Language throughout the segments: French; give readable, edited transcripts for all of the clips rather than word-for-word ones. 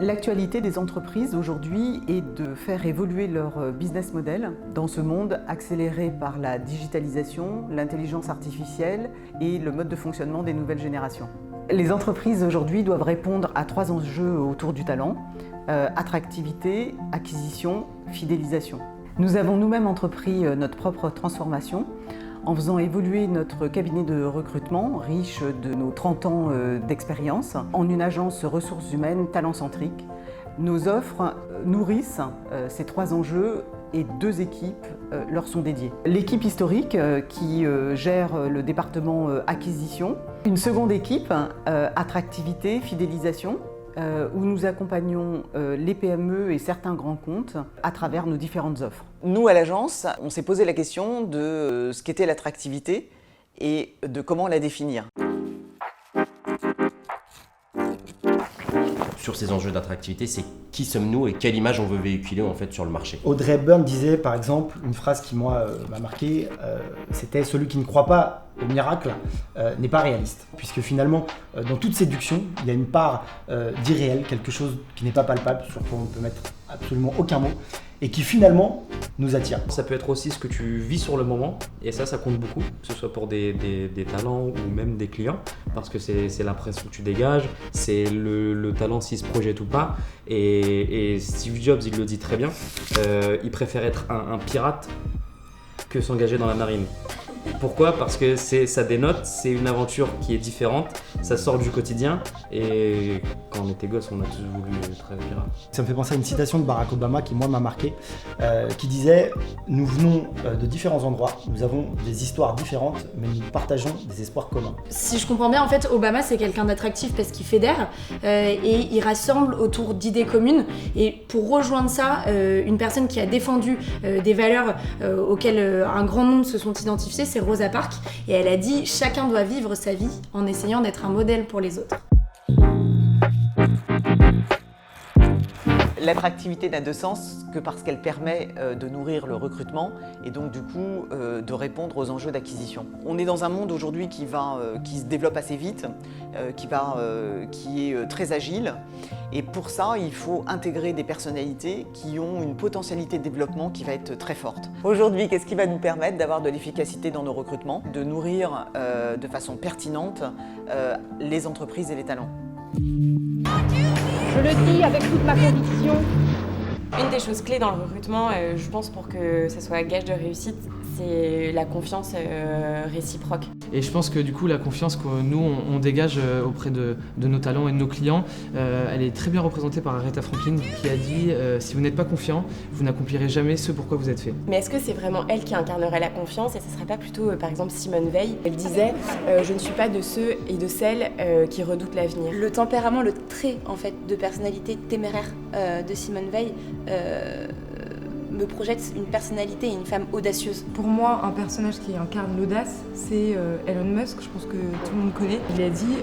L'actualité des entreprises aujourd'hui est de faire évoluer leur business model dans ce monde accéléré par la digitalisation, l'intelligence artificielle et le mode de fonctionnement des nouvelles générations. Les entreprises aujourd'hui doivent répondre à 3 enjeux autour du talent: attractivité, acquisition, fidélisation. Nous avons nous-mêmes entrepris notre propre transformation en faisant évoluer notre cabinet de recrutement, riche de nos 30 ans d'expérience, en une agence ressources humaines talent-centrique. Nos offres nourrissent ces 3 enjeux et 2 équipes leur sont dédiées. L'équipe historique qui gère le département acquisition, une seconde équipe attractivité, fidélisation, où nous accompagnons les PME et certains grands comptes à travers nos différentes offres. Nous, à l'agence, on s'est posé la question de ce qu'était l'attractivité et de comment la définir. Sur ces enjeux d'attractivité, c'est qui sommes-nous et quelle image on veut véhiculer en fait sur le marché. Audrey Hepburn disait par exemple une phrase qui moi m'a marqué, c'était « Celui qui ne croit pas au miracle n'est pas réaliste ». Puisque finalement, dans toute séduction, il y a une part d'irréel, quelque chose qui n'est pas palpable, sur quoi on ne peut mettre absolument aucun mot, et qui finalement nous attire. Ça peut être aussi ce que tu vis sur le moment, et ça compte beaucoup, que ce soit pour des talents ou même des clients, parce que c'est l'impression que tu dégages, c'est le talent s'il se projette ou pas, et Steve Jobs il le dit très bien, il préfère être un pirate que s'engager dans la marine. Pourquoi ? Parce que ça dénote, c'est une aventure qui est différente, ça sort du quotidien, et quand on était gosse, on a tous voulu être pirate. Ça me fait penser à une citation de Barack Obama qui moi m'a marqué, qui disait « Nous venons de différents endroits, nous avons des histoires différentes, mais nous partageons des espoirs communs ». Si je comprends bien, en fait, Obama c'est quelqu'un d'attractif parce qu'il fédère et il rassemble autour d'idées communes. Et pour rejoindre ça, une personne qui a défendu des valeurs auxquelles un grand nombre se sont identifiés, c'est Rosa Parks, et elle a dit « Chacun doit vivre sa vie en essayant d'être un modèle pour les autres ». L'attractivité n'a de sens que parce qu'elle permet de nourrir le recrutement et donc du coup de répondre aux enjeux d'acquisition. On est dans un monde aujourd'hui qui se développe assez vite, qui est très agile, et pour ça il faut intégrer des personnalités qui ont une potentialité de développement qui va être très forte. Aujourd'hui, qu'est-ce qui va nous permettre d'avoir de l'efficacité dans nos recrutements, de nourrir de façon pertinente les entreprises et les talents? Je le dis avec toute ma conviction. Une des choses clés dans le recrutement, je pense pour que ça soit gage de réussite, c'est la confiance réciproque. Et je pense que du coup la confiance que nous on dégage auprès de nos talents et de nos clients, elle est très bien représentée par Aretha Franklin qui a dit si vous n'êtes pas confiant, vous n'accomplirez jamais ce pour quoi vous êtes fait. Mais est-ce que c'est vraiment elle qui incarnerait la confiance et ce serait pas plutôt par exemple Simone Veil? Elle disait je ne suis pas de ceux et de celles qui redoutent l'avenir. Le tempérament, le trait en fait de personnalité téméraire de Simone Veil me projette une personnalité et une femme audacieuse. Pour moi, un personnage qui incarne l'audace, c'est Elon Musk, je pense que tout le monde connaît. Il a dit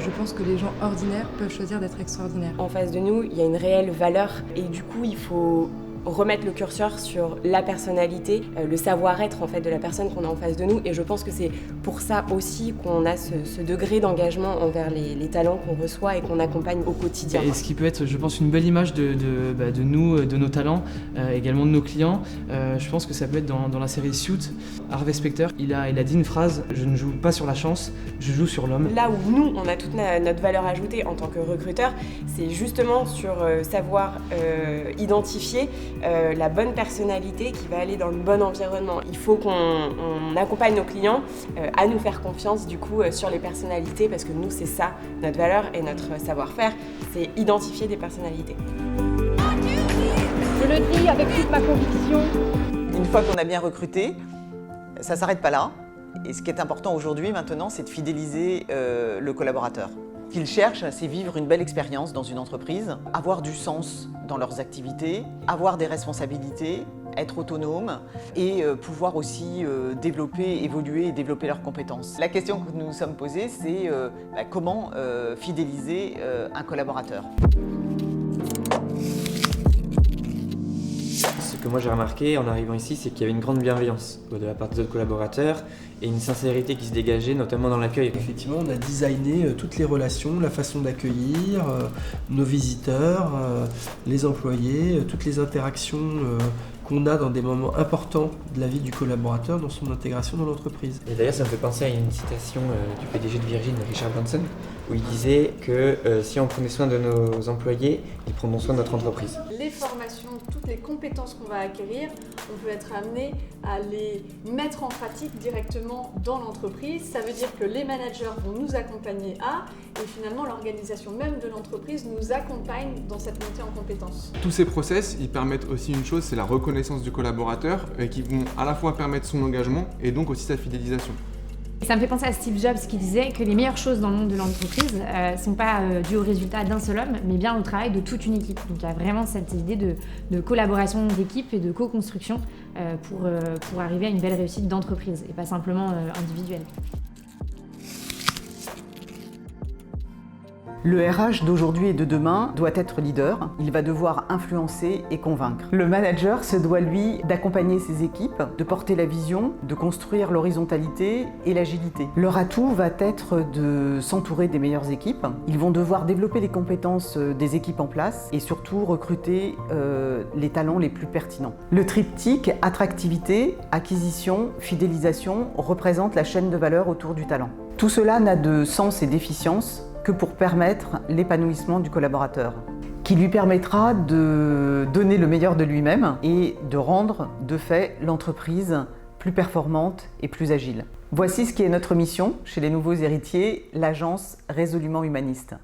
je pense que les gens ordinaires peuvent choisir d'être extraordinaires. En face de nous, il y a une réelle valeur et du coup, il faut remettre le curseur sur la personnalité, le savoir-être en fait de la personne qu'on a en face de nous, et je pense que c'est pour ça aussi qu'on a ce degré d'engagement envers les talents qu'on reçoit et qu'on accompagne au quotidien. Et ce qui peut être, je pense, une belle image de nous, de nos talents, également de nos clients, je pense que ça peut être dans la série Suits. Harvey Specter, il a dit une phrase, je ne joue pas sur la chance, je joue sur l'homme. Là où nous, on a toute notre valeur ajoutée en tant que recruteur, c'est justement sur savoir identifier la bonne personnalité qui va aller dans le bon environnement. Il faut qu'on accompagne nos clients à nous faire confiance du coup sur les personnalités, parce que nous c'est ça notre valeur et notre savoir-faire, c'est identifier des personnalités. Je le dis avec toute ma conviction. Une fois qu'on a bien recruté, ça ne s'arrête pas là. Et ce qui est important aujourd'hui, maintenant, c'est de fidéliser le collaborateur. Ce qu'ils cherchent, c'est vivre une belle expérience dans une entreprise, avoir du sens dans leurs activités, avoir des responsabilités, être autonome et pouvoir aussi développer, évoluer et développer leurs compétences. La question que nous nous sommes posée, c'est comment fidéliser un collaborateur. Ce que moi j'ai remarqué en arrivant ici, c'est qu'il y avait une grande bienveillance de la part des autres collaborateurs et une sincérité qui se dégageait, notamment dans l'accueil. Effectivement, on a designé toutes les relations, la façon d'accueillir nos visiteurs, les employés, toutes les interactions qu'on a dans des moments importants de la vie du collaborateur dans son intégration dans l'entreprise. Et d'ailleurs, ça me fait penser à une citation du PDG de Virgin, Richard Branson, où il disait que si on prenait soin de nos employés, ils prendront soin de notre entreprise. Les formations, toutes les compétences qu'on va acquérir, on peut être amené à les mettre en pratique directement dans l'entreprise. Ça veut dire que les managers vont nous accompagner et finalement l'organisation même de l'entreprise nous accompagne dans cette montée en compétences. Tous ces process, ils permettent aussi une chose, c'est la reconnaissance du collaborateur, qui vont à la fois permettre son engagement et donc aussi sa fidélisation. Ça me fait penser à Steve Jobs qui disait que les meilleures choses dans le monde de l'entreprise ne sont pas dues au résultat d'un seul homme, mais bien au travail de toute une équipe. Donc il y a vraiment cette idée de collaboration d'équipe et de co-construction pour arriver à une belle réussite d'entreprise et pas simplement individuelle. Le RH d'aujourd'hui et de demain doit être leader, il va devoir influencer et convaincre. Le manager se doit, lui, d'accompagner ses équipes, de porter la vision, de construire l'horizontalité et l'agilité. Leur atout va être de s'entourer des meilleures équipes. Ils vont devoir développer les compétences des équipes en place et surtout recruter les talents les plus pertinents. Le triptyque attractivité, acquisition, fidélisation représente la chaîne de valeur autour du talent. Tout cela n'a de sens et d'efficience que pour permettre l'épanouissement du collaborateur, qui lui permettra de donner le meilleur de lui-même et de rendre, de fait, l'entreprise plus performante et plus agile. Voici ce qui est notre mission chez les nouveaux héritiers, l'agence résolument humaniste.